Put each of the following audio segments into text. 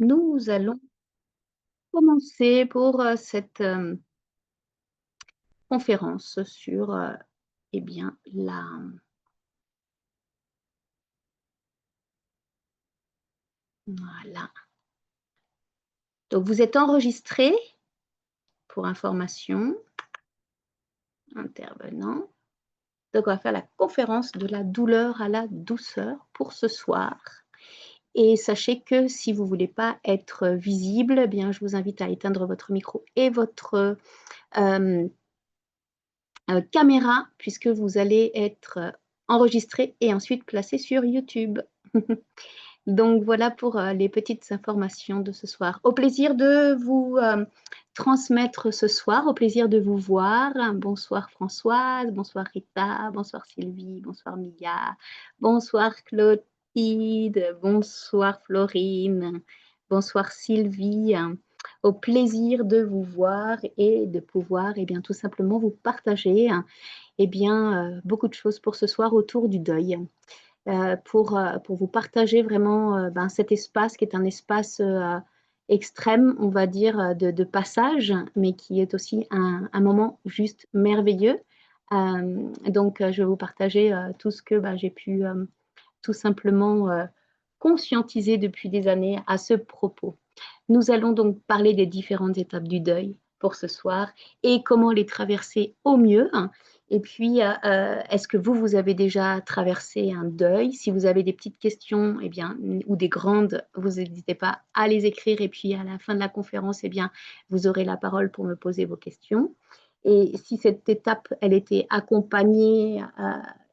Nous allons commencer pour cette conférence sur eh bien, voilà. Donc, vous êtes enregistré pour information, intervenant. Donc, on va faire la conférence de la douleur à la douceur pour ce soir. Et sachez que si vous ne voulez pas être visible, eh bien, je vous invite à éteindre votre micro et votre caméra, puisque vous allez être enregistré et ensuite placé sur YouTube. Donc voilà pour les petites informations de ce soir. Au plaisir de vous transmettre ce soir, au plaisir de vous voir. Bonsoir Françoise, bonsoir Rita, bonsoir Sylvie, bonsoir Mia, bonsoir Clotilde, bonsoir Florine, bonsoir Sylvie. Au plaisir de vous voir et de pouvoir bien, tout simplement vous partager bien, beaucoup de choses pour ce soir autour du deuil. Pour vous partager vraiment cet espace qui est un espace extrême, on va dire, de passage, mais qui est aussi un moment juste merveilleux. Donc, je vais vous partager tout ce que j'ai pu tout simplement conscientiser depuis des années à ce propos. Nous allons donc parler des différentes étapes du deuil pour ce soir et comment les traverser au mieux. Et puis, est-ce que vous avez déjà traversé un deuil? Si vous avez des petites questions bien, ou des grandes, vous n'hésitez pas à les écrire. Et puis, à la fin de la conférence, bien, vous aurez la parole pour me poser vos questions. Et si cette étape, elle était accompagnée,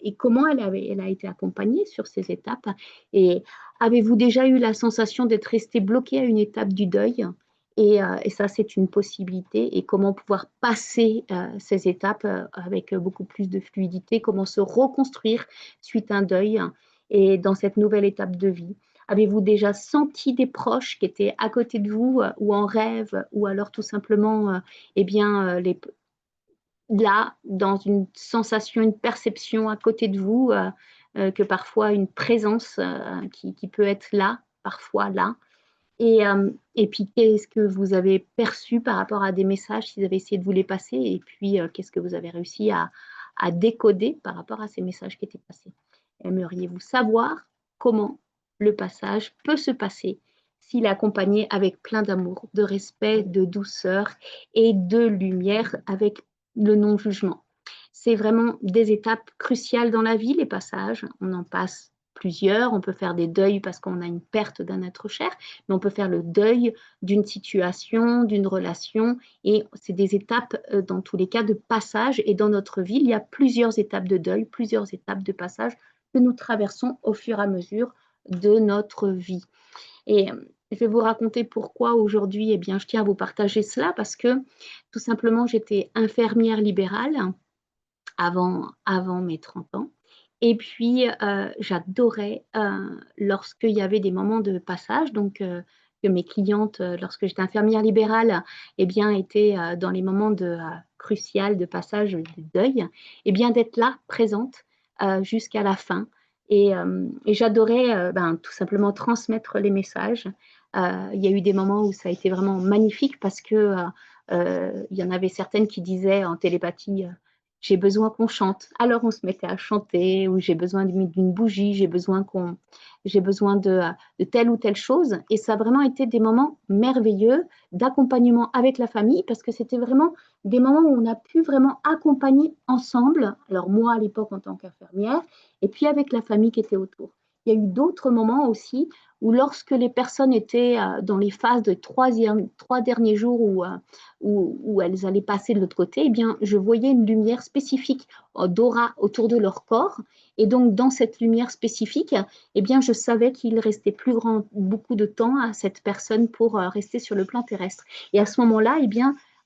et comment elle a été accompagnée sur ces étapes? Et avez-vous déjà eu la sensation d'être resté bloqué à une étape du deuil? Et ça, c'est une possibilité. Et comment pouvoir passer ces étapes avec beaucoup plus de fluidité? Comment se reconstruire suite à un deuil et dans cette nouvelle étape de vie? Avez-vous déjà senti des proches qui étaient à côté de vous ou en rêve ou alors tout simplement là, dans une sensation, une perception à côté de vous, que parfois une présence qui peut être là, parfois là. Et puis, qu'est-ce que vous avez perçu par rapport à des messages, s'ils avaient essayé de vous les passer? Et puis, qu'est-ce que vous avez réussi à décoder par rapport à ces messages qui étaient passés? Aimeriez-vous savoir comment le passage peut se passer s'il est accompagné avec plein d'amour, de respect, de douceur et de lumière avec le non-jugement? C'est vraiment des étapes cruciales dans la vie, les passages. On en passe plusieurs. On peut faire des deuils parce qu'on a une perte d'un être cher, mais on peut faire le deuil d'une situation, d'une relation. Et c'est des étapes, dans tous les cas, de passage. Et dans notre vie, il y a plusieurs étapes de deuil, plusieurs étapes de passage que nous traversons au fur et à mesure de notre vie. Et je vais vous raconter pourquoi aujourd'hui, je tiens à vous partager cela parce que tout simplement, j'étais infirmière libérale avant mes 30 ans. Et puis, j'adorais lorsqu'il y avait des moments de passage, donc que mes clientes, lorsque j'étais infirmière libérale, étaient dans les moments cruciaux de passage du deuil, d'être là, présente jusqu'à la fin. Et j'adorais tout simplement transmettre les messages. Il y a eu des moments où ça a été vraiment magnifique parce que il y en avait certaines qui disaient en télépathie j'ai besoin qu'on chante. Alors on se mettait à chanter, ou j'ai besoin d'une bougie, j'ai besoin de telle ou telle chose. Et ça a vraiment été des moments merveilleux d'accompagnement avec la famille, parce que c'était vraiment des moments où on a pu vraiment accompagner ensemble. Alors moi à l'époque en tant qu'infirmière, et puis avec la famille qui était autour. Il y a eu d'autres moments aussi où lorsque les personnes étaient dans les phases de trois derniers jours où elles allaient passer de l'autre côté, je voyais une lumière spécifique d'aura autour de leur corps. Et donc, dans cette lumière spécifique, je savais qu'il restait beaucoup de temps à cette personne pour rester sur le plan terrestre. Et à ce moment-là,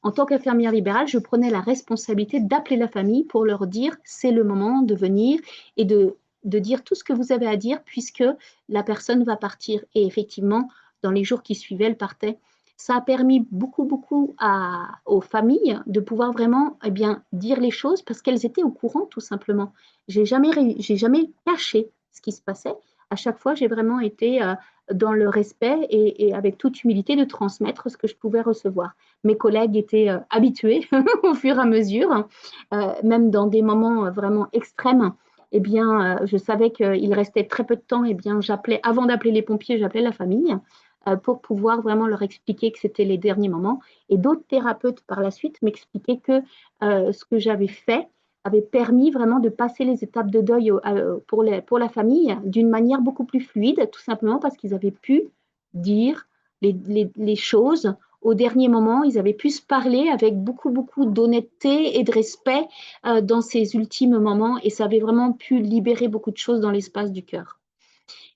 en tant qu'infirmière libérale, je prenais la responsabilité d'appeler la famille pour leur dire c'est le moment de venir et de dire tout ce que vous avez à dire puisque la personne va partir. Et effectivement, dans les jours qui suivaient, elle partait. Ça a permis beaucoup aux familles de pouvoir vraiment dire les choses parce qu'elles étaient au courant tout simplement. J'ai jamais caché ce qui se passait. À chaque fois, j'ai vraiment été dans le respect et avec toute humilité de transmettre ce que je pouvais recevoir. Mes collègues étaient habitués au fur et à mesure, même dans des moments vraiment extrêmes. Eh bien, je savais qu'il restait très peu de temps. Eh bien, avant d'appeler les pompiers, j'appelais la famille pour pouvoir vraiment leur expliquer que c'était les derniers moments. Et d'autres thérapeutes par la suite m'expliquaient que ce que j'avais fait avait permis vraiment de passer les étapes de deuil pour la famille d'une manière beaucoup plus fluide, tout simplement parce qu'ils avaient pu dire les choses au dernier moment. Ils avaient pu se parler avec beaucoup, beaucoup d'honnêteté et de respect dans ces ultimes moments, et ça avait vraiment pu libérer beaucoup de choses dans l'espace du cœur.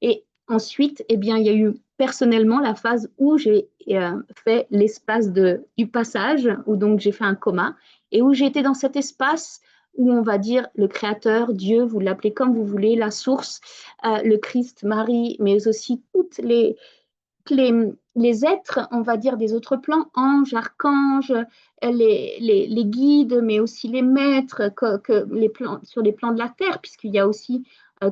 Et ensuite, eh bien, il y a eu personnellement la phase où j'ai fait l'espace du passage, où donc j'ai fait un coma, et où j'ai été dans cet espace où on va dire le Créateur, Dieu, vous l'appelez comme vous voulez, la source, le Christ, Marie, mais aussi toutes les êtres, on va dire, des autres plans, anges, archanges, les guides, mais aussi les maîtres sur les plans de la terre, puisqu'il y a aussi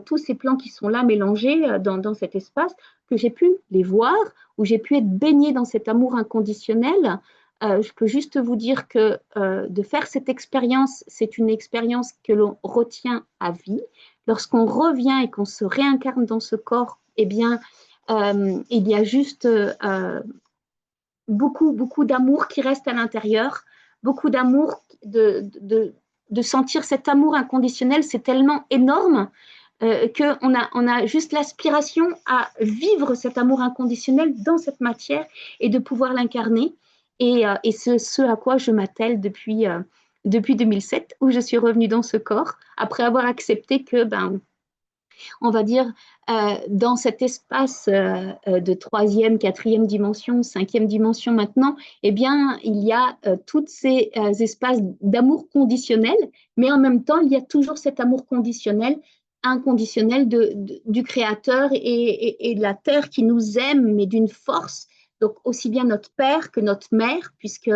tous ces plans qui sont là mélangés dans cet espace, que j'ai pu les voir, où j'ai pu être baignée dans cet amour inconditionnel. Je peux juste vous dire que de faire cette expérience, c'est une expérience que l'on retient à vie. Lorsqu'on revient et qu'on se réincarne dans ce corps, eh bien, il y a juste beaucoup, beaucoup d'amour qui reste à l'intérieur, beaucoup d'amour, de sentir cet amour inconditionnel, c'est tellement énorme qu'on a juste l'aspiration à vivre cet amour inconditionnel dans cette matière et de pouvoir l'incarner. Et c'est ce à quoi je m'attelle depuis 2007, où je suis revenue dans ce corps, après avoir accepté que, on va dire, dans cet espace de troisième, quatrième dimension, cinquième dimension maintenant, eh bien, il y a tous ces espaces d'amour conditionnel, mais en même temps, il y a toujours cet amour conditionnel, inconditionnel du Créateur et de la Terre qui nous aime, mais d'une force. Donc, aussi bien notre Père que notre Mère, puisque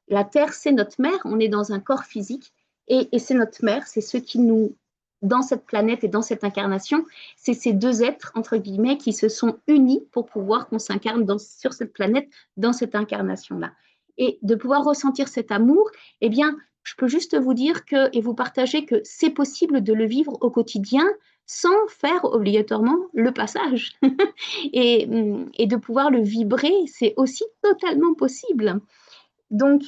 la Terre, c'est notre mère, on est dans un corps physique, et c'est notre mère, c'est ceux qui nous dans cette planète et dans cette incarnation, c'est ces deux êtres, entre guillemets, qui se sont unis pour pouvoir qu'on s'incarne sur cette planète, dans cette incarnation-là. Et de pouvoir ressentir cet amour, eh bien, je peux juste vous dire que, et vous partager que c'est possible de le vivre au quotidien sans faire obligatoirement le passage. et de pouvoir le vibrer, c'est aussi totalement possible. Donc,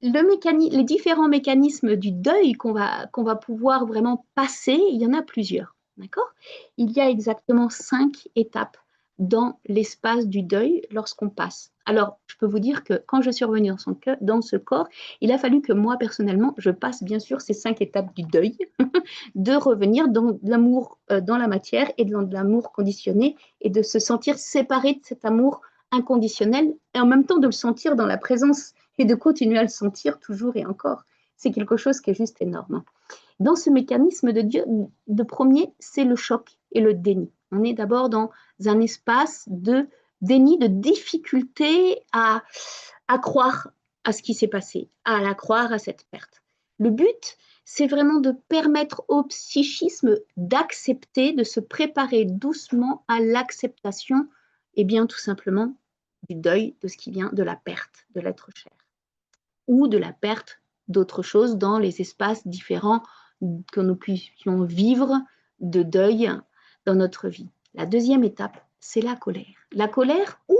les différents mécanismes du deuil qu'on va pouvoir vraiment passer, il y en a plusieurs. D'accord? Il y a exactement 5 étapes dans l'espace du deuil lorsqu'on passe. Alors, je peux vous dire que quand je suis revenue dans ce corps, il a fallu que moi, personnellement, je passe bien sûr ces 5 étapes du deuil, de revenir dans l'amour dans la matière et dans l'amour conditionné et de se sentir séparé de cet amour inconditionnel et en même temps de le sentir dans la présence et de continuer à le sentir toujours et encore. C'est quelque chose qui est juste énorme. Dans ce mécanisme de Dieu, de premier, c'est le choc et le déni. On est d'abord dans un espace de déni, de difficulté à croire à ce qui s'est passé, à la croire à cette perte. Le but, c'est vraiment de permettre au psychisme d'accepter, de se préparer doucement à l'acceptation, et bien tout simplement du deuil de ce qui vient de la perte de l'être cher ou de la perte d'autres choses dans les espaces différents que nous puissions vivre de deuil dans notre vie. La deuxième étape, c'est la colère. La colère ou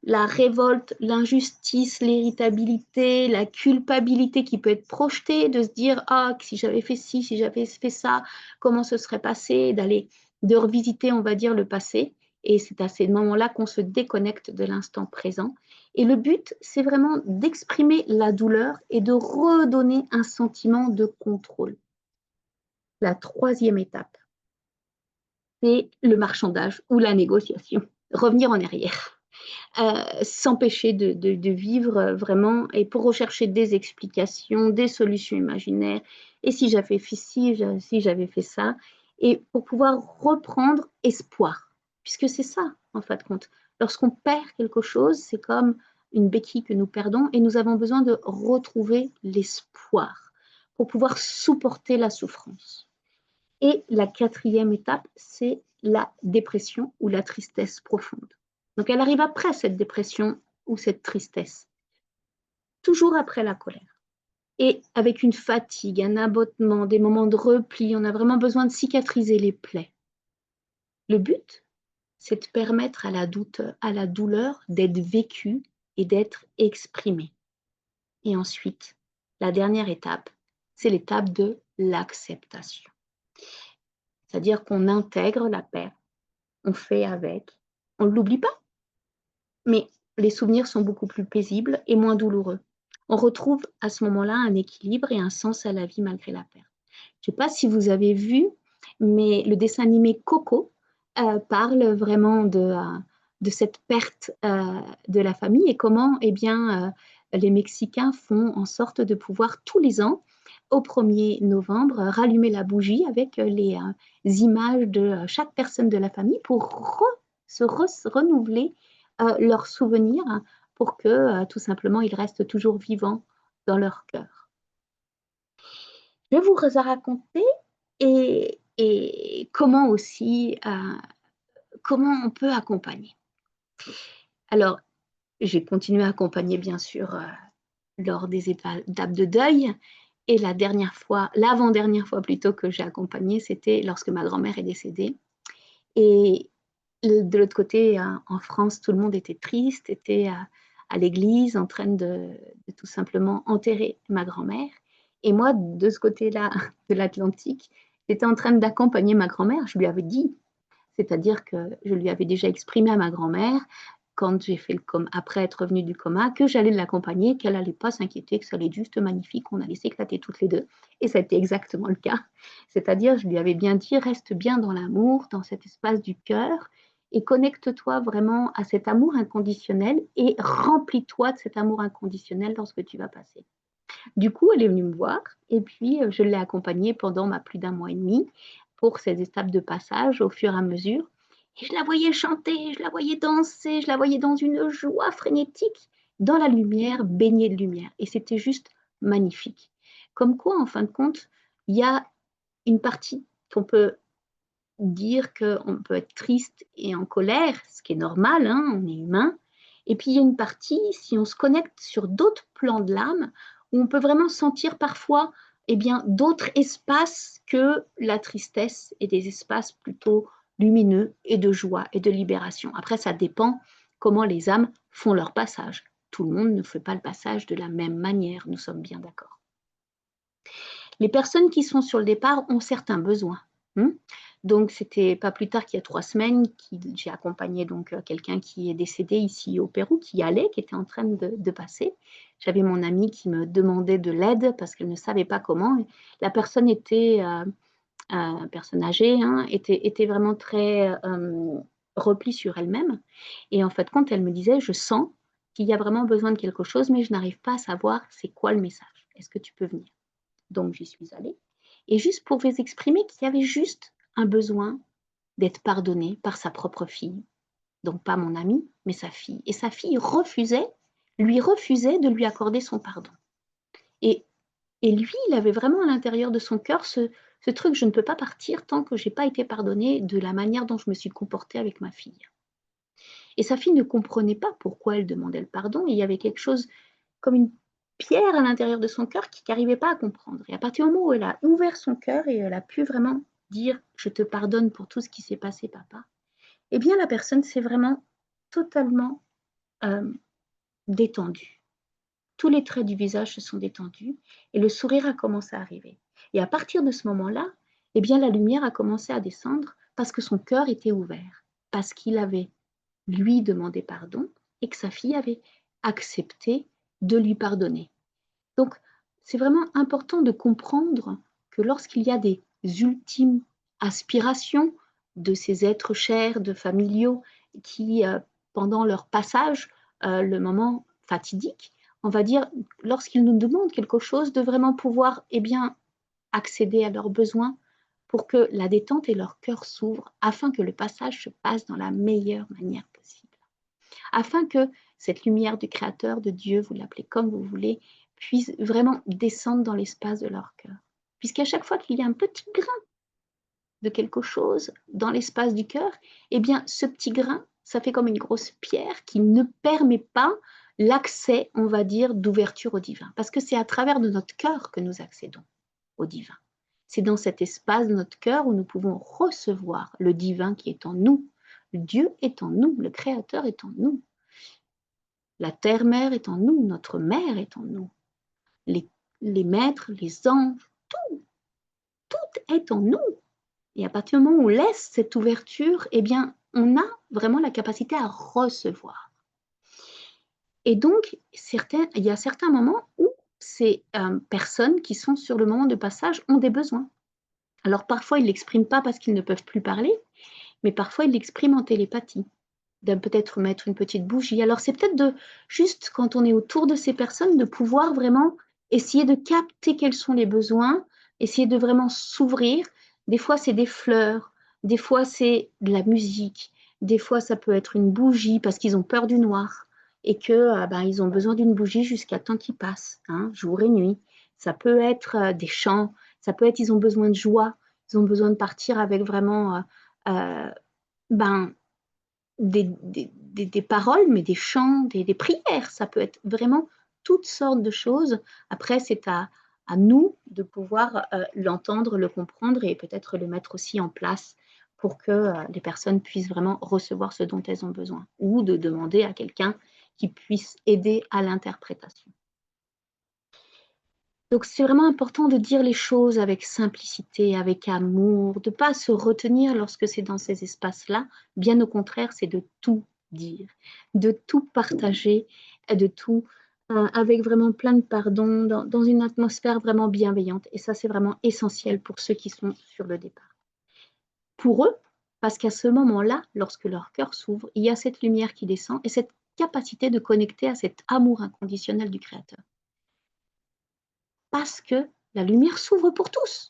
la révolte, l'injustice, l'irritabilité, la culpabilité qui peut être projetée, de se dire ah si j'avais fait ci, si j'avais fait ça, comment ce serait passé, de revisiter, on va dire, le passé. Et c'est à ces moments-là qu'on se déconnecte de l'instant présent. Et le but, c'est vraiment d'exprimer la douleur et de redonner un sentiment de contrôle. La troisième étape, c'est le marchandage ou la négociation. Revenir en arrière. S'empêcher de vivre vraiment et pour rechercher des explications, des solutions imaginaires. Et si j'avais fait ci, si j'avais fait ça, et pour pouvoir reprendre espoir, puisque c'est ça, en fin de compte. Lorsqu'on perd quelque chose, c'est comme une béquille que nous perdons et nous avons besoin de retrouver l'espoir pour pouvoir supporter la souffrance. Et la quatrième étape, c'est la dépression ou la tristesse profonde. Donc elle arrive après cette dépression ou cette tristesse, toujours après la colère. Et avec une fatigue, un abattement, des moments de repli, on a vraiment besoin de cicatriser les plaies. Le but, c'est de permettre à la douleur d'être vécue et d'être exprimée. Et ensuite, la dernière étape, c'est l'étape de l'acceptation. C'est-à-dire qu'on intègre la perte, on fait avec, on ne l'oublie pas, mais les souvenirs sont beaucoup plus paisibles et moins douloureux. On retrouve à ce moment-là un équilibre et un sens à la vie malgré la perte. Je ne sais pas si vous avez vu, mais le dessin animé Coco parle vraiment de cette perte de la famille et comment eh bien, les Mexicains font en sorte de pouvoir tous les ans, au 1er novembre, rallumer la bougie avec les images de chaque personne de la famille pour renouveler leurs souvenirs pour que tout simplement ils restent toujours vivants dans leur cœur. Je vais vous raconter et comment aussi, comment on peut accompagner. Alors, j'ai continué à accompagner bien sûr lors des étapes de deuil et la dernière fois, l'avant-dernière fois plutôt que j'ai accompagné, c'était lorsque ma grand-mère est décédée. Et de l'autre côté, en France, tout le monde était triste, était à l'église en train de tout simplement enterrer ma grand-mère. Et moi, de ce côté-là de l'Atlantique, j'étais en train d'accompagner ma grand-mère. Je lui avais dit, c'est-à-dire que je lui avais déjà exprimé à ma grand-mère, quand j'ai fait le coma, après être revenue du coma, que j'allais l'accompagner, qu'elle n'allait pas s'inquiéter, que ça allait être juste magnifique, qu'on allait s'éclater toutes les deux. Et ça a été exactement le cas. C'est-à-dire, je lui avais bien dit, reste bien dans l'amour, dans cet espace du cœur, et connecte-toi vraiment à cet amour inconditionnel et remplis-toi de cet amour inconditionnel lorsque tu vas passer. Du coup, elle est venue me voir et puis je l'ai accompagnée pendant plus d'un mois et demi pour ces étapes de passage au fur et à mesure. Et je la voyais chanter, je la voyais danser, je la voyais dans une joie frénétique, dans la lumière, baignée de lumière. Et c'était juste magnifique. Comme quoi, en fin de compte, il y a une partie qu'on peut dire qu'on peut être triste et en colère, ce qui est normal, hein, on est humain. Et puis il y a une partie, si on se connecte sur d'autres plans de l'âme, où on peut vraiment sentir parfois eh bien, d'autres espaces que la tristesse et des espaces plutôt lumineux et de joie et de libération. Après, ça dépend comment les âmes font leur passage. Tout le monde ne fait pas le passage de la même manière, nous sommes bien d'accord. Les personnes qui sont sur le départ ont certains besoins. Donc, c'était pas plus tard qu'il y a 3 semaines que j'ai accompagné donc quelqu'un qui est décédé ici au Pérou, qui était en train de passer. J'avais mon amie qui me demandait de l'aide parce qu'elle ne savait pas comment. La personne était, personne âgée, hein, était vraiment très replie sur elle-même. Et en fait, quand elle me disait, je sens qu'il y a vraiment besoin de quelque chose, mais je n'arrive pas à savoir c'est quoi le message. Est-ce que tu peux venir? Donc, j'y suis allée. Et juste pour vous exprimer qu'il y avait juste un besoin d'être pardonné par sa propre fille. Donc, pas mon amie, mais sa fille. Et sa fille lui refusait de lui accorder son pardon. Et, et lui, il avait vraiment à l'intérieur de son cœur ce truc, je ne peux pas partir tant que je n'ai pas été pardonné de la manière dont je me suis comportée avec ma fille. Et sa fille ne comprenait pas pourquoi elle demandait le pardon. Et il y avait quelque chose comme une pierre à l'intérieur de son cœur qui n'arrivait pas à comprendre. Et à partir du moment où elle a ouvert son cœur et elle a pu vraiment dire je te pardonne pour tout ce qui s'est passé, papa, eh bien la personne s'est vraiment totalement détendue. Tous les traits du visage se sont détendus et le sourire a commencé à arriver. Et à partir de ce moment-là, eh bien la lumière a commencé à descendre parce que son cœur était ouvert, parce qu'il avait lui demandé pardon et que sa fille avait accepté de lui pardonner. Donc, c'est vraiment important de comprendre que lorsqu'il y a des ultimes aspirations de ces êtres chers, de familiaux, qui, pendant leur passage, le moment fatidique, on va dire, lorsqu'ils nous demandent quelque chose, de vraiment pouvoir eh bien, accéder à leurs besoins pour que la détente et leur cœur s'ouvrent, afin que le passage se passe dans la meilleure manière possible. Afin que cette lumière du Créateur, de Dieu, vous l'appelez comme vous voulez, puisse vraiment descendre dans l'espace de leur cœur. Puisqu'à chaque fois qu'il y a un petit grain de quelque chose dans l'espace du cœur, eh bien, ce petit grain ça fait comme une grosse pierre qui ne permet pas l'accès, on va dire, d'ouverture au divin. Parce que c'est à travers de notre cœur que nous accédons au divin. C'est dans cet espace de notre cœur où nous pouvons recevoir le divin qui est en nous. Dieu est en nous, le Créateur est en nous. La terre-mère est en nous, notre mère est en nous. Les maîtres, les anges, tout est en nous. Et à partir du moment où on laisse cette ouverture, eh bien, on a vraiment la capacité à recevoir. Et donc, il y a certains moments où ces personnes qui sont sur le moment de passage ont des besoins. Alors parfois, ils ne l'expriment pas parce qu'ils ne peuvent plus parler, mais parfois, ils l'expriment en télépathie. De peut-être mettre une petite bougie. Alors c'est peut-être de, juste quand on est autour de ces personnes, de pouvoir vraiment essayer de capter quels sont les besoins, essayer de vraiment s'ouvrir. Des fois, c'est des fleurs, des fois, c'est de la musique, des fois, ça peut être une bougie parce qu'ils ont peur du noir et que ils ont besoin d'une bougie jusqu'à temps qu'il passe, hein, jour et nuit. Ça peut être des chants, ça peut être ils ont besoin de joie, ils ont besoin de partir avec vraiment ben, des paroles, mais des chants, des prières. Ça peut être vraiment toutes sortes de choses. Après, c'est à nous de pouvoir l'entendre, le comprendre et peut-être le mettre aussi en place pour que les personnes puissent vraiment recevoir ce dont elles ont besoin ou de demander à quelqu'un qui puisse aider à l'interprétation. Donc, c'est vraiment important de dire les choses avec simplicité, avec amour, de ne pas se retenir lorsque c'est dans ces espaces-là. Bien au contraire, c'est de tout dire, de tout partager, de tout avec vraiment plein de pardon, dans une atmosphère vraiment bienveillante. Et ça, c'est vraiment essentiel pour ceux qui sont sur le départ. Pour eux, parce qu'à ce moment-là, lorsque leur cœur s'ouvre, il y a cette lumière qui descend et cette capacité de connecter à cet amour inconditionnel du Créateur. Parce que la lumière s'ouvre pour tous.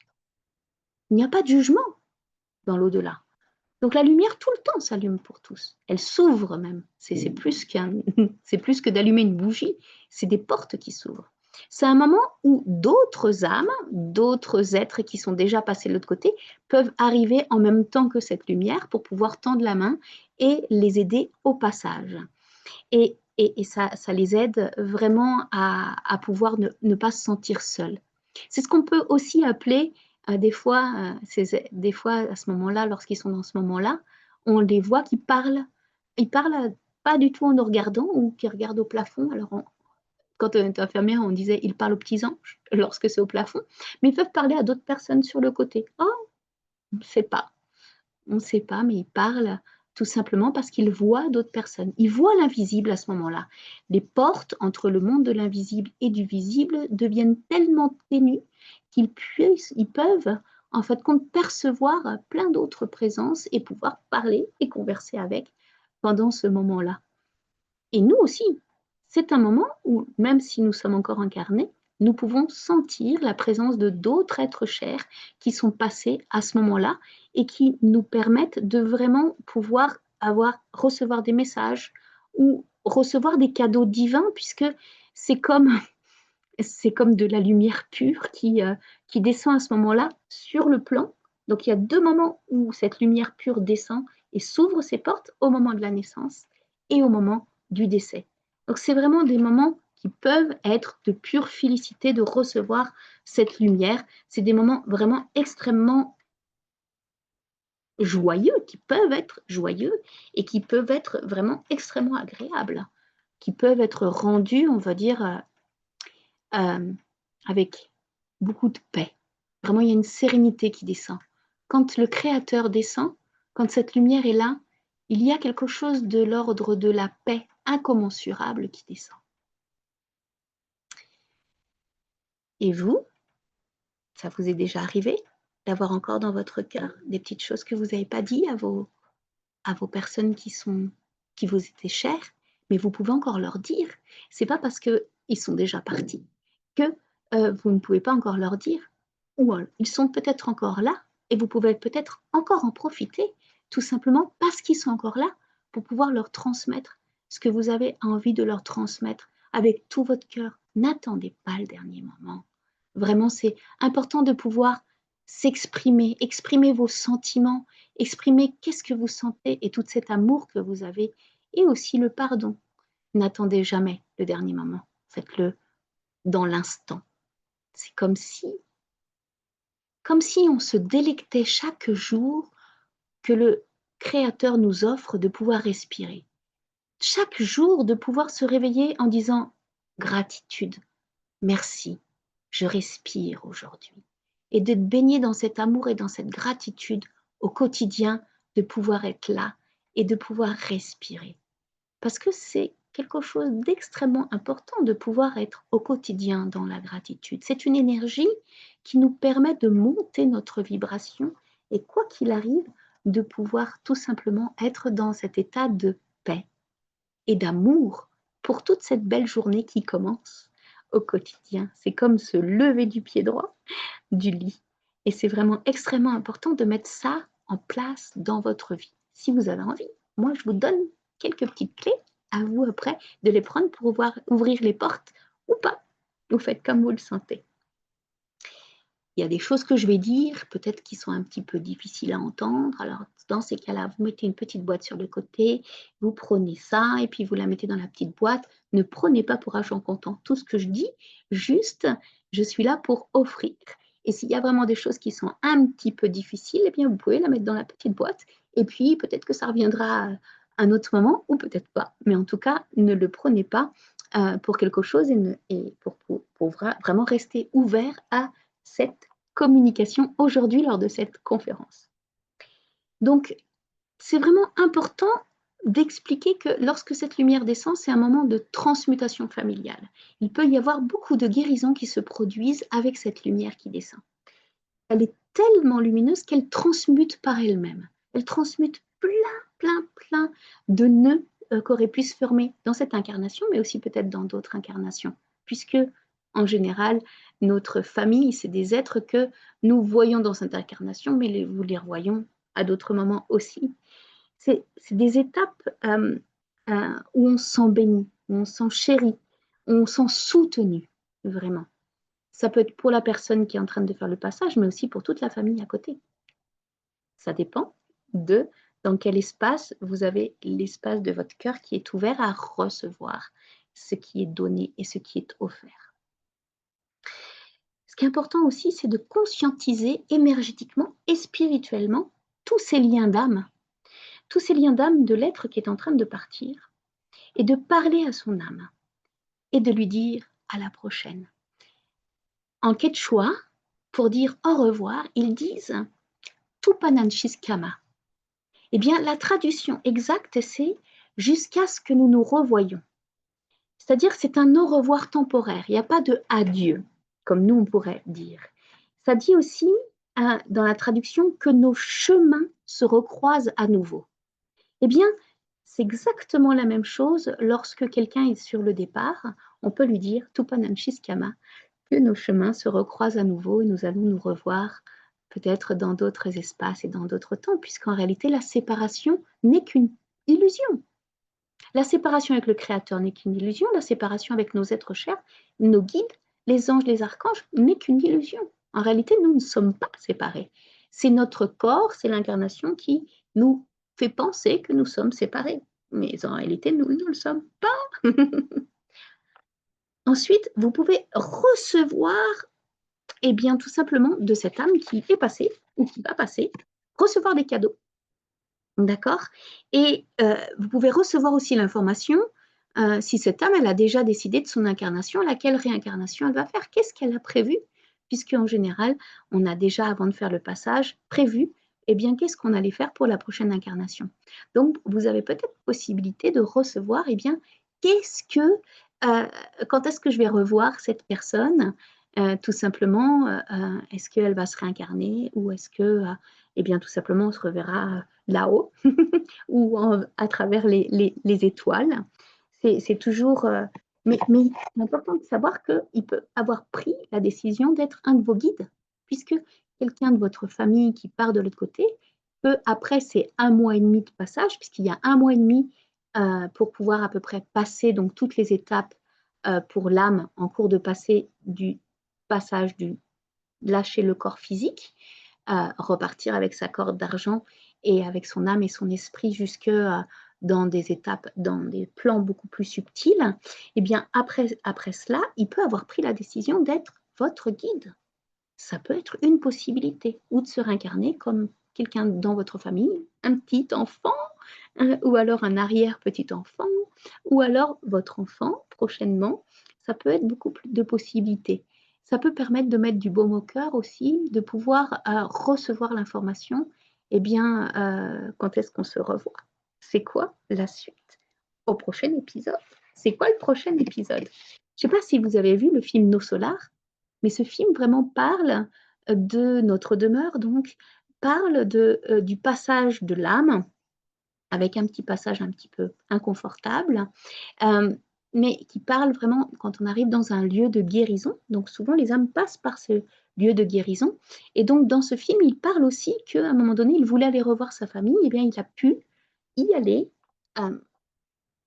Il n'y a pas de jugement dans l'au-delà. Donc la lumière tout le temps s'allume pour tous. Elle s'ouvre même. C'est plus que d'allumer une bougie, c'est des portes qui s'ouvrent. C'est un moment où d'autres âmes, d'autres êtres qui sont déjà passés de l'autre côté peuvent arriver en même temps que cette lumière pour pouvoir tendre la main et les aider au passage. Et ça les aide vraiment à pouvoir ne pas se sentir seuls. C'est ce qu'on peut aussi appeler des fois à ce moment-là, lorsqu'ils sont dans ce moment-là, on les voit qui parlent. Ils parlent pas du tout en nous regardant ou qui regardent au plafond. Alors, quand on était infirmière, on disait ils parlent aux petits anges lorsque c'est au plafond, mais ils peuvent parler à d'autres personnes sur le côté. Oh, on ne sait pas. On ne sait pas, mais ils parlent tout simplement parce qu'ils voient d'autres personnes. Ils voient l'invisible à ce moment-là. Les portes entre le monde de l'invisible et du visible deviennent tellement ténues qu'ils peuvent, en fait, percevoir plein d'autres présences et pouvoir parler et converser avec pendant ce moment-là. Et nous aussi, c'est un moment où, même si nous sommes encore incarnés, nous pouvons sentir la présence de d'autres êtres chers qui sont passés à ce moment-là et qui nous permettent de vraiment pouvoir recevoir des messages ou recevoir des cadeaux divins, puisque c'est comme, c'est comme de la lumière pure qui descend à ce moment-là sur le plan. Donc il y a deux moments où cette lumière pure descend et s'ouvre ses portes, au moment de la naissance et au moment du décès. Donc c'est vraiment des moments qui peuvent être de pure félicité de recevoir cette lumière. C'est des moments vraiment extrêmement joyeux, qui peuvent être joyeux et qui peuvent être vraiment extrêmement agréables, qui peuvent être rendus, on va dire, avec beaucoup de paix. Vraiment, il y a une sérénité qui descend. Quand le Créateur descend, quand cette lumière est là, il y a quelque chose de l'ordre de la paix incommensurable qui descend. Et vous, ça vous est déjà arrivé d'avoir encore dans votre cœur des petites choses que vous n'avez pas dit à vos personnes qui vous étaient chères, mais vous pouvez encore leur dire. C'est pas parce qu'ils sont déjà partis que vous ne pouvez pas encore leur dire. Ou ils sont peut-être encore là et vous pouvez peut-être encore en profiter, tout simplement parce qu'ils sont encore là, pour pouvoir leur transmettre ce que vous avez envie de leur transmettre avec tout votre cœur. N'attendez pas le dernier moment. Vraiment, c'est important de pouvoir s'exprimer, exprimer vos sentiments exprimez qu'est-ce que vous sentez et tout cet amour que vous avez, et aussi le pardon. N'attendez jamais le dernier moment, faites-le dans l'instant. C'est comme si on se délectait chaque jour que le Créateur nous offre de pouvoir respirer. Chaque jour, de pouvoir se réveiller en disant gratitude, merci, je respire aujourd'hui. Et d'être baigné dans cet amour et dans cette gratitude au quotidien, de pouvoir être là et de pouvoir respirer. Parce que c'est quelque chose d'extrêmement important de pouvoir être au quotidien dans la gratitude. C'est une énergie qui nous permet de monter notre vibration et quoi qu'il arrive, de pouvoir tout simplement être dans cet état de paix et d'amour pour toute cette belle journée qui commence au quotidien. C'est comme se lever du pied droit du lit. Et c'est vraiment extrêmement important de mettre ça en place dans votre vie. Si vous avez envie, moi je vous donne quelques petites clés, à vous après de les prendre pour pouvoir ouvrir les portes ou pas. Vous faites comme vous le sentez. Il y a des choses que je vais dire, peut-être qui sont un petit peu difficiles à entendre. Alors, dans ces cas-là, vous mettez une petite boîte sur le côté, vous prenez ça et puis vous la mettez dans la petite boîte. Ne prenez pas pour argent comptant tout ce que je dis, juste, je suis là pour offrir. Et s'il y a vraiment des choses qui sont un petit peu difficiles, eh bien, vous pouvez la mettre dans la petite boîte et puis peut-être que ça reviendra à un autre moment ou peut-être pas. Mais en tout cas, ne le prenez pas pour quelque chose et pour vraiment rester ouvert à cette communication aujourd'hui lors de cette conférence. Donc, c'est vraiment important d'expliquer que lorsque cette lumière descend, c'est un moment de transmutation familiale. Il peut y avoir beaucoup de guérisons qui se produisent avec cette lumière qui descend. Elle est tellement lumineuse qu'elle transmute par elle-même. Elle transmute plein de nœuds qu'aurait pu se former dans cette incarnation, mais aussi peut-être dans d'autres incarnations, puisque en général, notre famille, c'est des êtres que nous voyons dans cette incarnation, mais nous les revoyons à d'autres moments aussi. C'est des étapes où on se sent béni, où on se sent chéri, où on se sent soutenu, vraiment. Ça peut être pour la personne qui est en train de faire le passage, mais aussi pour toute la famille à côté. Ça dépend de dans quel espace vous avez l'espace de votre cœur qui est ouvert à recevoir ce qui est donné et ce qui est offert. Ce qui est important aussi, c'est de conscientiser énergétiquement et spirituellement tous ces liens d'âme de l'être qui est en train de partir, et de parler à son âme et de lui dire à la prochaine. En quechua, pour dire au revoir, ils disent Tupananchiskama. Eh bien, la traduction exacte, c'est jusqu'à ce que nous nous revoyions. C'est-à-dire, c'est un au revoir temporaire. Il n'y a pas de adieu, comme nous on pourrait dire. Ça dit aussi, dans la traduction, que nos chemins se recroisent à nouveau. Eh bien, c'est exactement la même chose lorsque quelqu'un est sur le départ. On peut lui dire Tupananchiskama, que nos chemins se recroisent à nouveau et nous allons nous revoir peut-être dans d'autres espaces et dans d'autres temps, puisqu'en réalité, la séparation n'est qu'une illusion. La séparation avec le Créateur n'est qu'une illusion, la séparation avec nos êtres chers, nos guides, les anges, les archanges, n'est qu'une illusion. En réalité, nous ne sommes pas séparés. C'est notre corps, c'est l'incarnation qui nous fait penser que nous sommes séparés. Mais en réalité, nous ne le sommes pas. Ensuite, vous pouvez recevoir, eh bien, tout simplement, de cette âme qui est passée ou qui va passer, recevoir des cadeaux. D'accord? Et vous pouvez recevoir aussi l'information, si cette âme, elle a déjà décidé de son incarnation, laquelle réincarnation elle va faire, qu'est-ce qu'elle a prévu? Puisqu'en général, on a déjà, avant de faire le passage, prévu, eh bien, qu'est-ce qu'on allait faire pour la prochaine incarnation. Donc, vous avez peut-être possibilité de recevoir, eh bien, quand est-ce que je vais revoir cette personne? Tout simplement, est-ce qu'elle va se réincarner ou est-ce que, eh bien, tout simplement, on se reverra là-haut ou à travers les étoiles. C'est toujours... mais c'est important de savoir qu'il peut avoir pris la décision d'être un de vos guides, puisque quelqu'un de votre famille qui part de l'autre côté peut, après ces 1 mois et demi de passage, puisqu'il y a 1 mois et demi pour pouvoir à peu près passer donc toutes les étapes pour l'âme en cours de passer du passage du lâcher le corps physique, repartir avec sa corde d'argent et avec son âme et son esprit jusque dans des étapes, dans des plans beaucoup plus subtils, eh bien après cela, il peut avoir pris la décision d'être votre guide. Ça peut être une possibilité, ou de se réincarner comme quelqu'un dans votre famille, un petit enfant, ou alors un arrière-petit enfant, ou alors votre enfant prochainement. Ça peut être beaucoup plus de possibilités. Ça peut permettre de mettre du baume au cœur aussi, de pouvoir recevoir l'information. Eh bien, quand est-ce qu'on se revoit? C'est quoi la suite? Au prochain épisode. C'est quoi le prochain épisode? Je ne sais pas si vous avez vu le film Nos Solars, mais ce film vraiment parle de notre demeure, donc parle du passage de l'âme, avec un petit passage un petit peu inconfortable, euh, mais qui parle vraiment quand on arrive dans un lieu de guérison. Donc souvent les âmes passent par ce lieu de guérison. Et donc dans ce film, il parle aussi qu'à un moment donné, il voulait aller revoir sa famille, et bien il a pu y aller, euh,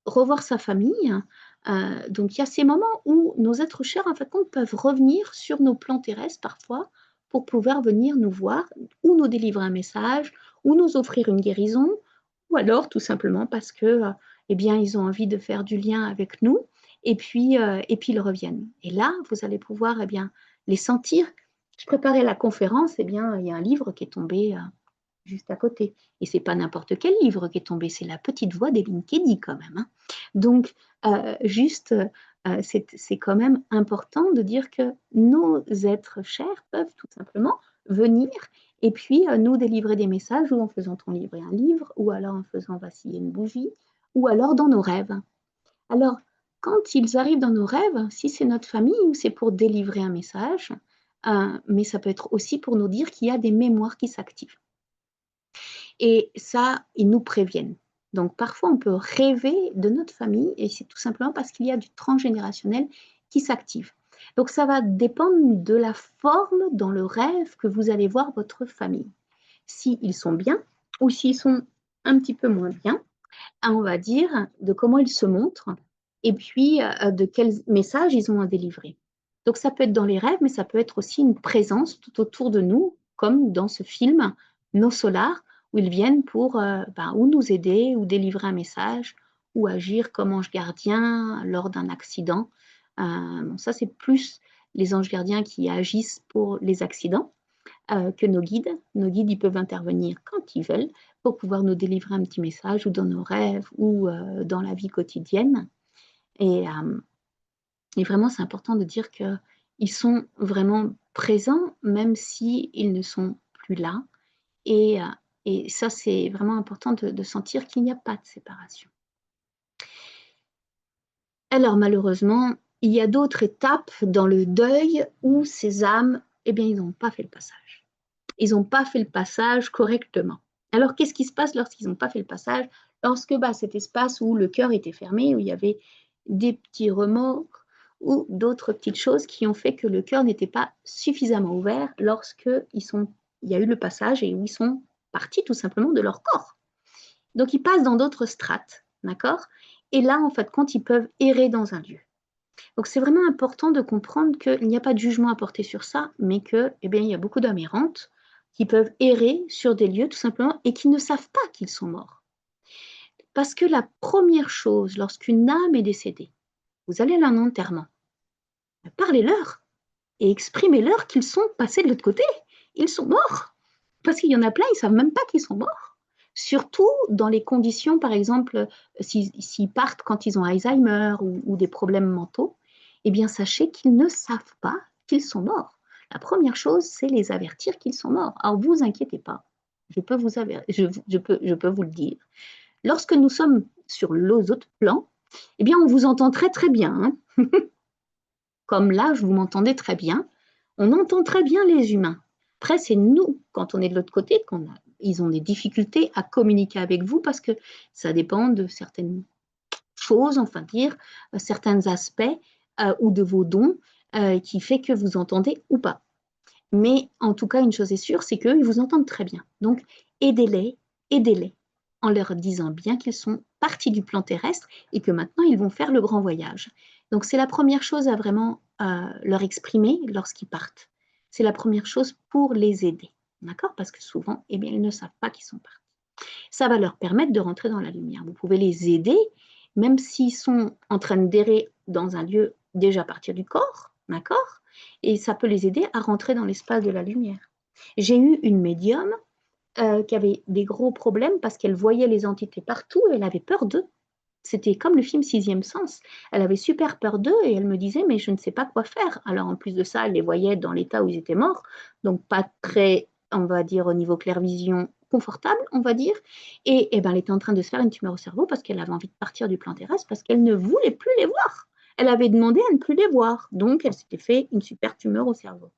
revoir sa famille. Donc il y a ces moments où nos êtres chers, en fait, peuvent revenir sur nos plans terrestres parfois pour pouvoir venir nous voir ou nous délivrer un message ou nous offrir une guérison ou alors tout simplement parce que eh bien, ils ont envie de faire du lien avec nous et puis ils reviennent. Et là, vous allez pouvoir eh bien, les sentir. Je préparais la conférence, eh bien, il y a un livre qui est tombé juste à côté. Et c'est pas n'importe quel livre qui est tombé, c'est La petite voix d'Eline Kennedy quand même. Hein. Donc, c'est quand même important de dire que nos êtres chers peuvent tout simplement venir et puis nous délivrer des messages ou en faisant livrer un livre, ou alors en faisant vaciller une bougie, ou alors dans nos rêves. Alors, quand ils arrivent dans nos rêves, si c'est notre famille ou c'est pour délivrer un message, mais ça peut être aussi pour nous dire qu'il y a des mémoires qui s'activent. Et ça, ils nous préviennent. Donc parfois, on peut rêver de notre famille et c'est tout simplement parce qu'il y a du transgénérationnel qui s'active. Donc ça va dépendre de la forme dans le rêve que vous allez voir votre famille. S'ils sont bien ou s'ils sont un petit peu moins bien, on va dire de comment ils se montrent et puis de quels messages ils ont à délivrer. Donc ça peut être dans les rêves, mais ça peut être aussi une présence tout autour de nous, comme dans ce film Nos Solars, où ils viennent pour ou nous aider, ou délivrer un message, ou agir comme ange gardien lors d'un accident. Bon, ça, c'est plus les anges gardiens qui agissent pour les accidents que nos guides. Nos guides, ils peuvent intervenir quand ils veulent pour pouvoir nous délivrer un petit message ou dans nos rêves ou dans la vie quotidienne. Et, et vraiment, c'est important de dire qu'ils sont vraiment présents, même s'ils ne sont plus là. Et, euh, et ça, c'est vraiment important de sentir qu'il n'y a pas de séparation. Alors, malheureusement, il y a d'autres étapes dans le deuil où ces âmes, eh bien, ils n'ont pas fait le passage. Ils n'ont pas fait le passage correctement. Alors, qu'est-ce qui se passe lorsqu'ils n'ont pas fait le passage? Lorsque cet espace où le cœur était fermé, où il y avait des petits remords ou d'autres petites choses qui ont fait que le cœur n'était pas suffisamment ouvert il y a eu le passage et où ils sont partis tout simplement de leur corps. Donc, ils passent dans d'autres strates, d'accord? Et là, en fait, quand ils peuvent errer dans un lieu. Donc, c'est vraiment important de comprendre qu'il n'y a pas de jugement à porter sur ça, mais que, eh bien, il y a beaucoup d'âmes errantes qui peuvent errer sur des lieux tout simplement et qui ne savent pas qu'ils sont morts. Parce que la première chose, lorsqu'une âme est décédée, vous allez à un enterrement, parlez-leur et exprimez-leur qu'ils sont passés de l'autre côté. Ils sont morts. Parce qu'il y en a plein, ils ne savent même pas qu'ils sont morts. Surtout dans les conditions, par exemple, s'ils partent quand ils ont Alzheimer ou des problèmes mentaux, eh bien, sachez qu'ils ne savent pas qu'ils sont morts. La première chose, c'est les avertir qu'ils sont morts. Alors, vous inquiétez pas, je peux vous le dire. Lorsque nous sommes sur les autres plans, eh bien, on vous entend très très bien. Hein. Comme là, vous m'entendez très bien. On entend très bien les humains. Après, c'est nous, quand on est de l'autre côté, ils ont des difficultés à communiquer avec vous parce que ça dépend de certaines choses, enfin dire, certains aspects ou de vos dons qui fait que vous entendez ou pas. Mais en tout cas, une chose est sûre, c'est qu'eux, ils vous entendent très bien. Donc, aidez-les en leur disant bien qu'ils sont partis du plan terrestre et que maintenant, ils vont faire le grand voyage. Donc, c'est la première chose à vraiment leur exprimer lorsqu'ils partent. C'est la première chose pour les aider. D'accord? Parce que souvent, eh bien, ils ne savent pas qu'ils sont partis. Ça va leur permettre de rentrer dans la lumière. Vous pouvez les aider, même s'ils sont en train d'errer dans un lieu déjà à partir du corps, d'accord? Et ça peut les aider à rentrer dans l'espace de la lumière. J'ai eu une médium qui avait des gros problèmes parce qu'elle voyait les entités partout et elle avait peur d'eux. C'était comme le film Sixième Sens. Elle avait super peur d'eux et elle me disait, mais je ne sais pas quoi faire. Alors en plus de ça, elle les voyait dans l'état où ils étaient morts, donc pas très, on va dire, au niveau clair-vision, confortable, on va dire. Et ben, elle était en train de se faire une tumeur au cerveau parce qu'elle avait envie de partir du plan terrestre, parce qu'elle ne voulait plus les voir. Elle avait demandé à ne plus les voir. Donc, elle s'était fait une super tumeur au cerveau.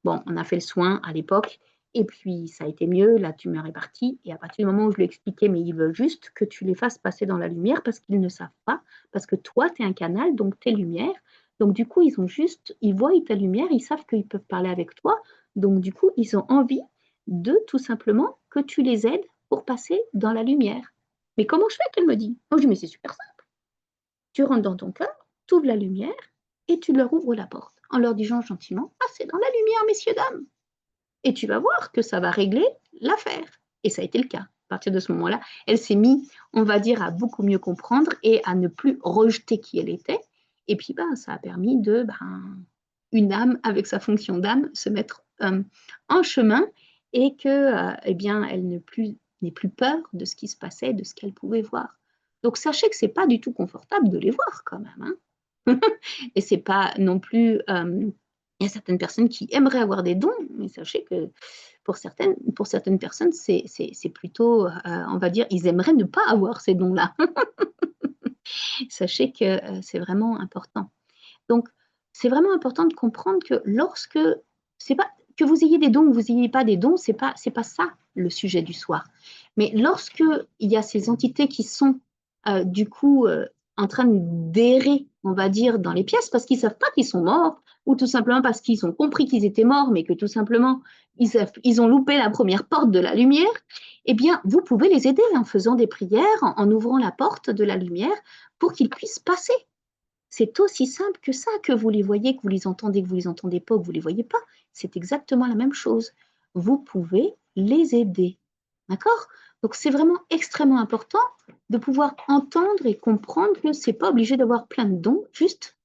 Bon, on a fait le soin à l'époque, et puis ça a été mieux, la tumeur est partie, et à partir du moment où je lui ai expliqué, mais ils veulent juste que tu les fasses passer dans la lumière parce qu'ils ne savent pas, parce que toi, tu es un canal, donc tu es lumière. Donc du coup, ils voient ta lumière, ils savent qu'ils peuvent parler avec toi, donc du coup, ils ont envie de tout simplement que tu les aides pour passer dans la lumière. Mais comment je fais qu'elle me dit? Moi, je dis, mais c'est super simple. Tu rentres dans ton cœur, tu ouvres la lumière et tu leur ouvres la porte en leur disant gentiment, passez dans la lumière, messieurs, dames. Et tu vas voir que ça va régler l'affaire. Et ça a été le cas. À partir de ce moment-là, elle s'est mise, on va dire, à beaucoup mieux comprendre et à ne plus rejeter qui elle était. Et puis, ça a permis de, une âme avec sa fonction d'âme se mettre en chemin et que, eh bien, elle n'ait plus peur de ce qui se passait, de ce qu'elle pouvait voir. Donc, sachez que ce n'est pas du tout confortable de les voir quand même. Hein. Et c'est pas non plus. Il y a certaines personnes qui aimeraient avoir des dons, mais sachez que pour certaines personnes, c'est plutôt, on va dire, ils aimeraient ne pas avoir ces dons-là. Sachez que c'est vraiment important. Donc, c'est vraiment important de comprendre que lorsque, c'est pas que vous ayez des dons ou vous n'ayez pas des dons, c'est pas ça le sujet du soir. Mais lorsque il y a ces entités qui sont du coup en train d'errer, on va dire, dans les pièces parce qu'ils ne savent pas qu'ils sont morts, ou tout simplement parce qu'ils ont compris qu'ils étaient morts, mais que tout simplement ils ont loupé la première porte de la lumière, eh bien, vous pouvez les aider en faisant des prières, en ouvrant la porte de la lumière pour qu'ils puissent passer. C'est aussi simple que ça, que vous les voyez, que vous les entendez, que vous les entendez pas, que vous les voyez pas. C'est exactement la même chose. Vous pouvez les aider. D'accord? Donc, c'est vraiment extrêmement important de pouvoir entendre et comprendre que c'est pas obligé d'avoir plein de dons, juste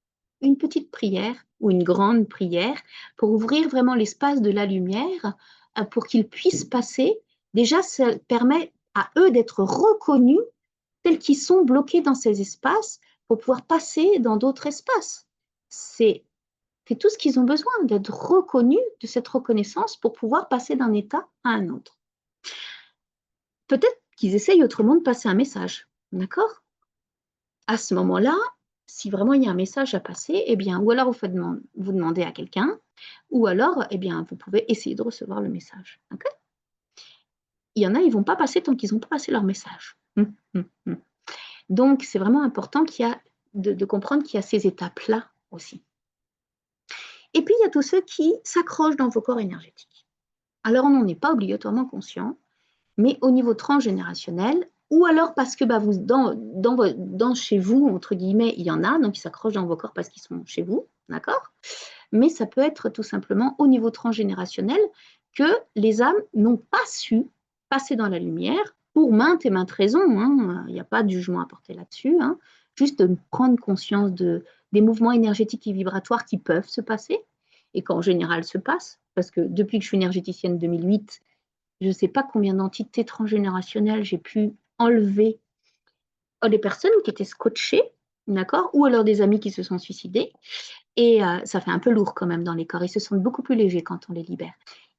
une petite prière ou une grande prière pour ouvrir vraiment l'espace de la lumière pour qu'ils puissent passer. Déjà, ça permet à eux d'être reconnus tels qu'ils sont bloqués dans ces espaces pour pouvoir passer dans d'autres espaces. C'est tout ce qu'ils ont besoin, d'être reconnus, de cette reconnaissance pour pouvoir passer d'un état à un autre. Peut-être qu'ils essayent autrement de passer un message, d'accord? À ce moment-là, si vraiment il y a un message à passer, eh bien, ou alors vous demandez à quelqu'un, ou alors, eh bien, vous pouvez essayer de recevoir le message. Okay? Il y en a, ils ne vont pas passer tant qu'ils n'ont pas passé leur message. Donc, c'est vraiment important de comprendre qu'il y a ces étapes-là aussi. Et puis, il y a tous ceux qui s'accrochent dans vos corps énergétiques. Alors, on n'en est pas obligatoirement conscient, mais au niveau transgénérationnel, ou alors parce que vous, dans chez vous, entre guillemets, il y en a, donc ils s'accrochent dans vos corps parce qu'ils sont chez vous, d'accord? Mais ça peut être tout simplement au niveau transgénérationnel que les âmes n'ont pas su passer dans la lumière pour maintes et maintes raisons. Hein. Il n'y a pas de jugement à porter là-dessus. Hein. Juste de prendre conscience des mouvements énergétiques et vibratoires qui peuvent se passer et qu'en général se passent. Parce que depuis que je suis énergéticienne 2008, je ne sais pas combien d'entités transgénérationnelles j'ai pu enlever des personnes qui étaient scotchées, d'accord, ou alors des amis qui se sont suicidés. Et ça fait un peu lourd quand même dans les corps. Ils se sentent beaucoup plus légers quand on les libère.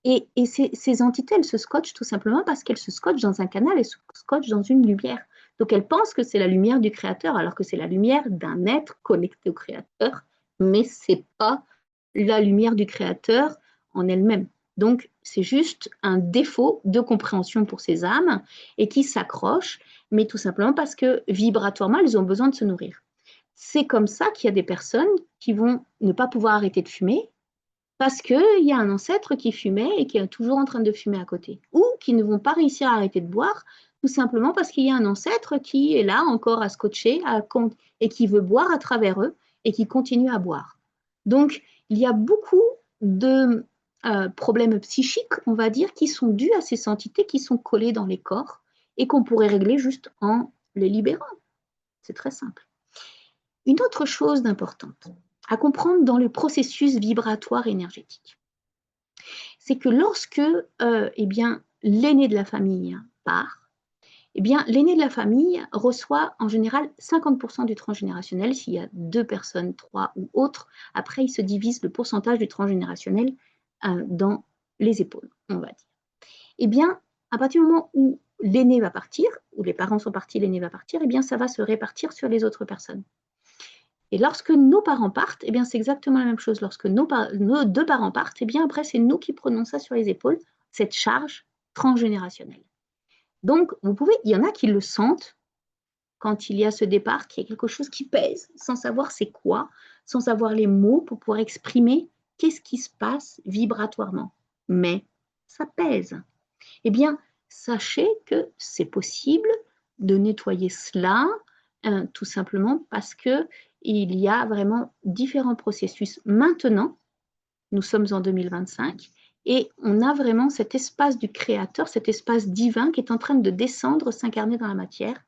Et ces entités, elles se scotchent tout simplement parce qu'elles se scotchent dans un canal, elles se scotchent dans une lumière. Donc elles pensent que c'est la lumière du Créateur, alors que c'est la lumière d'un être connecté au Créateur, mais ce n'est pas la lumière du Créateur en elle-même. Donc c'est juste un défaut de compréhension pour ces âmes et qui s'accrochent, mais tout simplement parce que vibratoirement, elles ont besoin de se nourrir. C'est comme ça qu'il y a des personnes qui vont ne pas pouvoir arrêter de fumer parce qu'il y a un ancêtre qui fumait et qui est toujours en train de fumer à côté. Ou qui ne vont pas réussir à arrêter de boire tout simplement parce qu'il y a un ancêtre qui est là encore à scotcher et qui veut boire à travers eux et qui continue à boire. Donc, il y a beaucoup de, problèmes psychiques, on va dire, qui sont dus à ces entités qui sont collées dans les corps et qu'on pourrait régler juste en les libérant. C'est très simple. Une autre chose d'importante à comprendre dans le processus vibratoire énergétique, c'est que lorsque eh bien, l'aîné de la famille part, eh bien, l'aîné de la famille reçoit en général 50% du transgénérationnel. S'il y a 2 personnes, 3 ou autres, après, il se divise le pourcentage du transgénérationnel dans les épaules, on va dire. Eh bien, à partir du moment où l'aîné va partir, où les parents sont partis, l'aîné va partir, eh bien, ça va se répartir sur les autres personnes. Et lorsque nos parents partent, eh bien, c'est exactement la même chose. Lorsque nos 2 parents partent, eh bien, après, c'est nous qui prenons ça sur les épaules, cette charge transgénérationnelle. Donc, il y en a qui le sentent quand il y a ce départ, qu'il y a quelque chose qui pèse, sans savoir c'est quoi, sans savoir les mots pour pouvoir exprimer qu'est-ce qui se passe vibratoirement. Mais ça pèse. Eh bien, sachez que c'est possible de nettoyer cela, tout simplement parce qu'il y a vraiment différents processus. Maintenant, nous sommes en 2025, et on a vraiment cet espace du créateur, cet espace divin qui est en train de descendre, s'incarner dans la matière,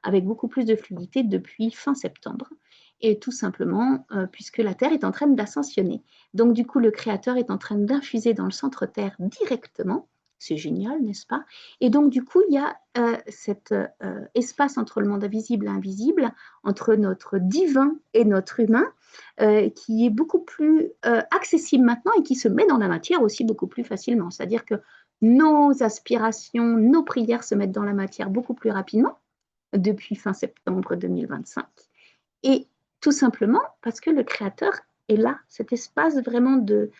avec beaucoup plus de fluidité depuis fin septembre. Et tout simplement, puisque la Terre est en train d'ascensionner. Donc du coup, le créateur est en train d'infuser dans le centre Terre directement. C'est génial, n'est-ce pas? Et donc du coup, il y a cet espace entre le monde invisible et invisible, entre notre divin et notre humain, qui est beaucoup plus accessible maintenant et qui se met dans la matière aussi beaucoup plus facilement. C'est-à-dire que nos aspirations, nos prières se mettent dans la matière beaucoup plus rapidement depuis fin septembre 2025. Et tout simplement parce que le Créateur est là. Cet espace vraiment de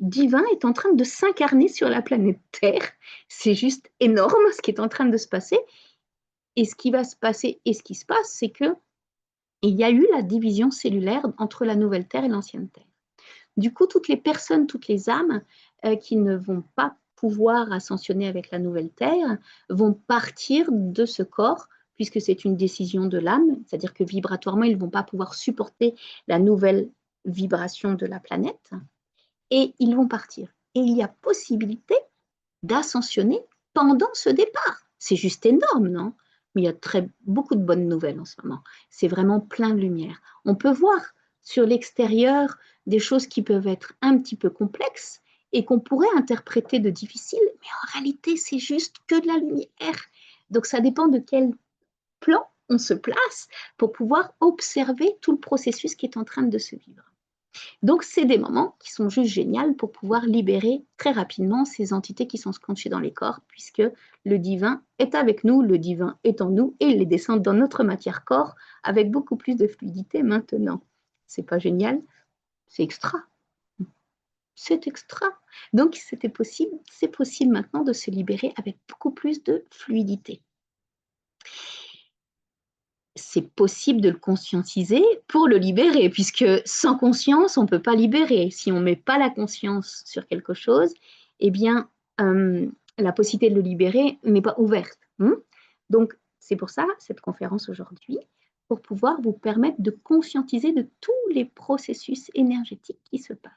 divin est en train de s'incarner sur la planète Terre. C'est juste énorme ce qui est en train de se passer. Et ce qui va se passer et ce qui se passe, c'est que il y a eu la division cellulaire entre la nouvelle Terre et l'ancienne Terre. Du coup, toutes les personnes, toutes les âmes qui ne vont pas pouvoir ascensionner avec la nouvelle Terre vont partir de ce corps, puisque c'est une décision de l'âme, c'est-à-dire que vibratoirement, ils ne vont pas pouvoir supporter la nouvelle vibration de la planète, et ils vont partir. Et il y a possibilité d'ascensionner pendant ce départ. C'est juste énorme, non? Mais il y a beaucoup de bonnes nouvelles en ce moment. C'est vraiment plein de lumière. On peut voir sur l'extérieur des choses qui peuvent être un petit peu complexes et qu'on pourrait interpréter de difficiles, mais en réalité, c'est juste que de la lumière. Donc, ça dépend de quel plan on se place pour pouvoir observer tout le processus qui est en train de se vivre. Donc, c'est des moments qui sont juste géniaux pour pouvoir libérer très rapidement ces entités qui sont scotchées dans les corps, puisque le divin est avec nous, le divin est en nous, et il les descend dans notre matière-corps avec beaucoup plus de fluidité maintenant. C'est pas génial? C'est extra. C'est extra. Donc, c'est possible maintenant de se libérer avec beaucoup plus de fluidité. C'est possible de le conscientiser pour le libérer, puisque sans conscience, on ne peut pas libérer. Si on ne met pas la conscience sur quelque chose, eh bien, la possibilité de le libérer n'est pas ouverte. Donc, c'est pour ça, cette conférence aujourd'hui, pour pouvoir vous permettre de conscientiser de tous les processus énergétiques qui se passent.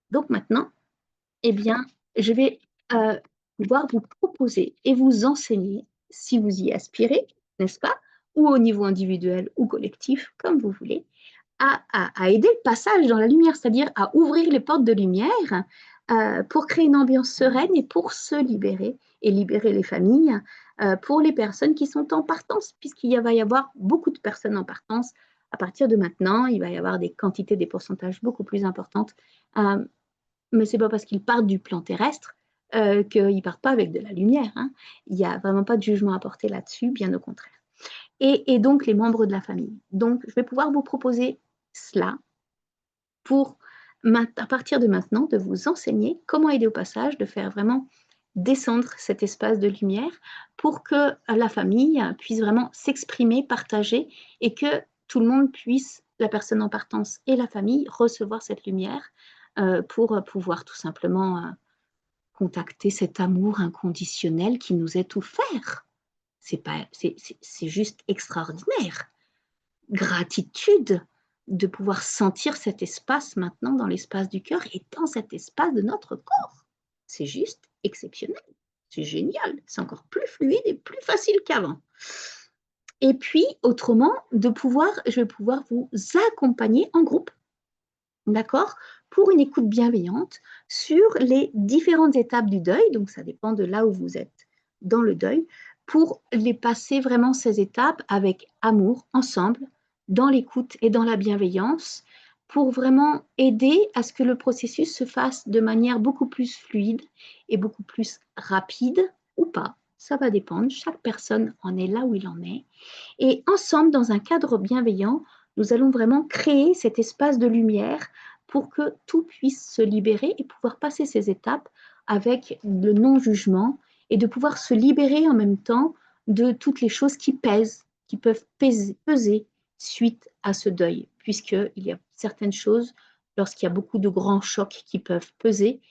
Donc maintenant, eh bien, je vais pouvoir vous proposer et vous enseigner, si vous y aspirez, n'est-ce pas, ou au niveau individuel ou collectif, comme vous voulez, à aider le passage dans la lumière, c'est-à-dire à ouvrir les portes de lumière pour créer une ambiance sereine et pour se libérer et libérer les familles pour les personnes qui sont en partance, puisqu'il va y avoir beaucoup de personnes en partance. À partir de maintenant, il va y avoir des quantités, des pourcentages beaucoup plus importantes. Mais ce n'est pas parce qu'ils partent du plan terrestre qu'ils ne partent pas avec de la lumière. Hein. Il n'y a vraiment pas de jugement à porter là-dessus, bien au contraire. Et donc, les membres de la famille. Donc, je vais pouvoir vous proposer cela pour, à partir de maintenant, de vous enseigner comment aider au passage, de faire vraiment descendre cet espace de lumière pour que la famille puisse vraiment s'exprimer, partager et que tout le monde puisse, la personne en partance et la famille, recevoir cette lumière pour pouvoir tout simplement contacter cet amour inconditionnel qui nous est offert. C'est juste extraordinaire. Gratitude de pouvoir sentir cet espace maintenant dans l'espace du cœur et dans cet espace de notre corps. C'est juste exceptionnel, c'est génial, c'est encore plus fluide et plus facile qu'avant. Et puis, autrement, je vais pouvoir vous accompagner en groupe, d'accord, pour une écoute bienveillante sur les différentes étapes du deuil, donc ça dépend de là où vous êtes dans le deuil, pour les passer vraiment ces étapes avec amour, ensemble, dans l'écoute et dans la bienveillance, pour vraiment aider à ce que le processus se fasse de manière beaucoup plus fluide et beaucoup plus rapide ou pas. Ça va dépendre, chaque personne en est là où il en est. Et ensemble, dans un cadre bienveillant, nous allons vraiment créer cet espace de lumière pour que tout puisse se libérer et pouvoir passer ces étapes avec le non-jugement et de pouvoir se libérer en même temps de toutes les choses qui pèsent, qui peuvent peser suite à ce deuil, puisqu'il y a certaines choses, lorsqu'il y a beaucoup de grands chocs qui peuvent peser,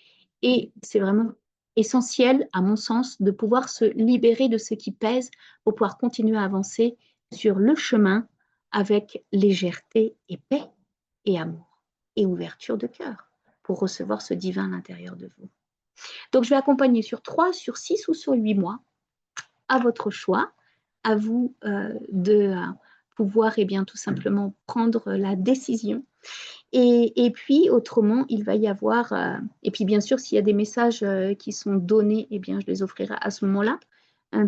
et c'est vraiment essentiel, à mon sens, de pouvoir se libérer de ce qui pèse pour pouvoir continuer à avancer sur le chemin avec légèreté et paix et amour et ouverture de cœur pour recevoir ce divin à l'intérieur de vous. Donc, je vais accompagner sur 3, sur 6 ou sur 8 mois, à votre choix, à vous de pouvoir bien, tout simplement prendre la décision. Et puis, autrement, il va y avoir, et puis bien sûr, s'il y a des messages qui sont donnés, bien, je les offrirai à ce moment-là,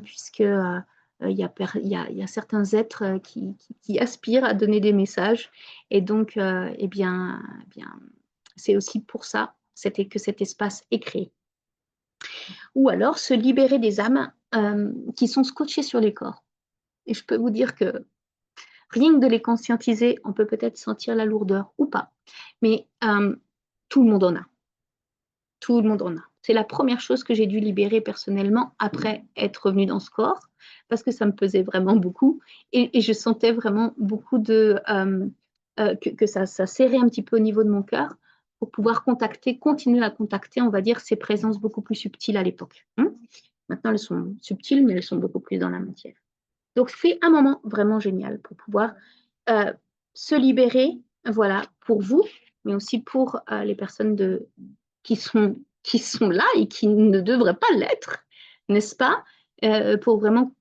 puisque il y a certains êtres qui aspirent à donner des messages. Et donc, bien, c'est aussi pour ça que cet espace est créé. Ou alors, se libérer des âmes qui sont scotchées sur les corps. Et je peux vous dire que rien que de les conscientiser, on peut peut-être sentir la lourdeur ou pas. Mais tout le monde en a. Tout le monde en a. C'est la première chose que j'ai dû libérer personnellement après être revenue dans ce corps, parce que ça me pesait vraiment beaucoup et je sentais vraiment beaucoup que ça serrait un petit peu au niveau de mon cœur pour pouvoir continuer à contacter, on va dire, ces présences beaucoup plus subtiles à l'époque. Maintenant, elles sont subtiles, mais elles sont beaucoup plus dans la matière. Donc, c'est un moment vraiment génial pour pouvoir se libérer, voilà, pour vous, mais aussi pour les personnes qui sont là et qui ne devraient pas l'être, n'est-ce pas, pour vraiment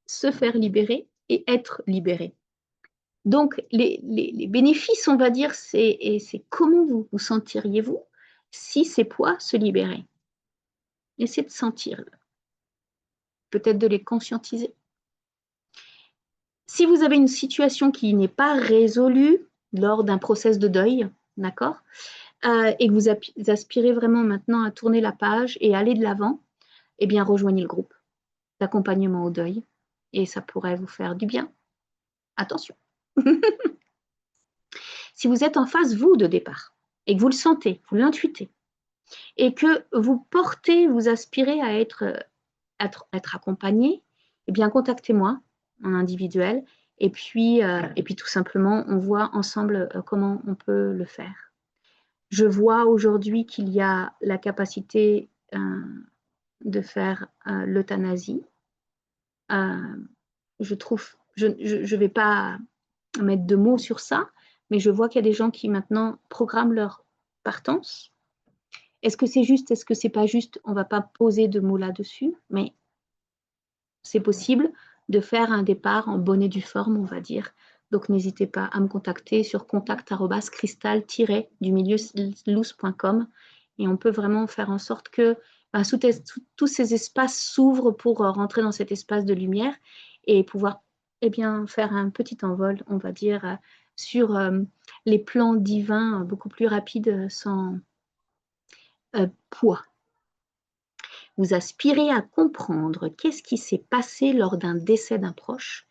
se faire libérer et être libéré. Donc, les bénéfices, on va dire, c'est comment vous sentiriez-vous si ces poids se libéraient. Essayez de sentir, peut-être de les conscientiser. Si vous avez une situation qui n'est pas résolue lors d'un process de deuil, d'accord, et que vous aspirez vraiment maintenant à tourner la page et aller de l'avant, bien, rejoignez le groupe d'accompagnement au deuil et ça pourrait vous faire du bien. Attention. Si vous êtes en phase, vous, de départ, et que vous le sentez, vous l'intuitez, et que vous aspirez à être accompagné, bien, contactez-moi en individuel et puis tout simplement, on voit ensemble comment on peut le faire. Je vois aujourd'hui qu'il y a la capacité de faire l'euthanasie. Je ne vais pas mettre de mots sur ça, mais je vois qu'il y a des gens qui maintenant programment leur partance. Est-ce que c'est juste, est-ce que c'est pas juste? On ne va pas poser de mots là-dessus, mais c'est possible de faire un départ en bonne et due forme, on va dire. Donc, n'hésitez pas à me contacter sur contact@cristal-du-milieu-loose.com et on peut vraiment faire en sorte que tous ces espaces s'ouvrent pour rentrer dans cet espace de lumière et pouvoir bien, faire un petit envol, on va dire, sur les plans divins beaucoup plus rapides sans poids. Vous aspirez à comprendre qu'est-ce qui s'est passé lors d'un décès d'un proche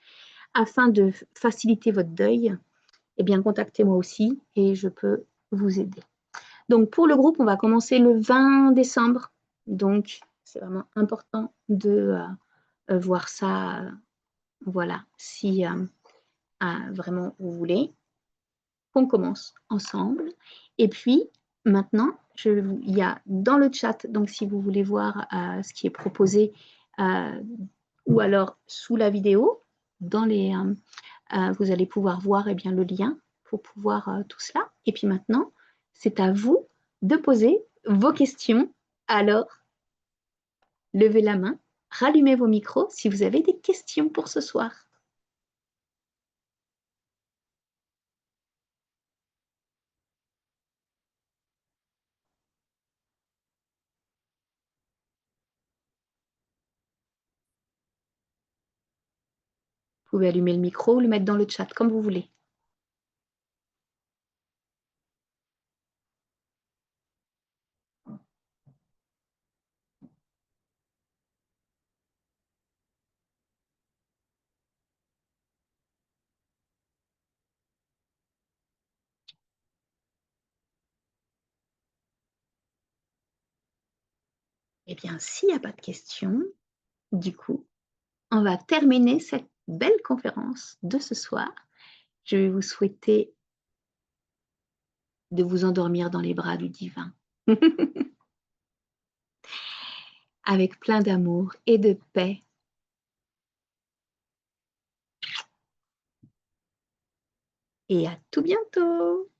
afin de faciliter votre deuil, bien, contactez-moi aussi et je peux vous aider. Donc, pour le groupe, on va commencer le 20 décembre. Donc, c'est vraiment important de voir ça, voilà, si vraiment vous voulez qu'on commence ensemble. Et puis, maintenant, il y a dans le chat, donc si vous voulez voir ce qui est proposé, ou alors sous la vidéo, vous allez pouvoir voir bien, le lien pour pouvoir tout cela. Et puis maintenant, c'est à vous de poser vos questions. Alors, levez la main, rallumez vos micros si vous avez des questions pour ce soir. Vous pouvez allumer le micro ou le mettre dans le chat, comme vous voulez. Eh bien, s'il n'y a pas de questions, du coup, on va terminer cette belle conférence de ce soir. Je vais vous souhaiter de vous endormir dans les bras du divin, avec plein d'amour et de paix. Et à tout bientôt!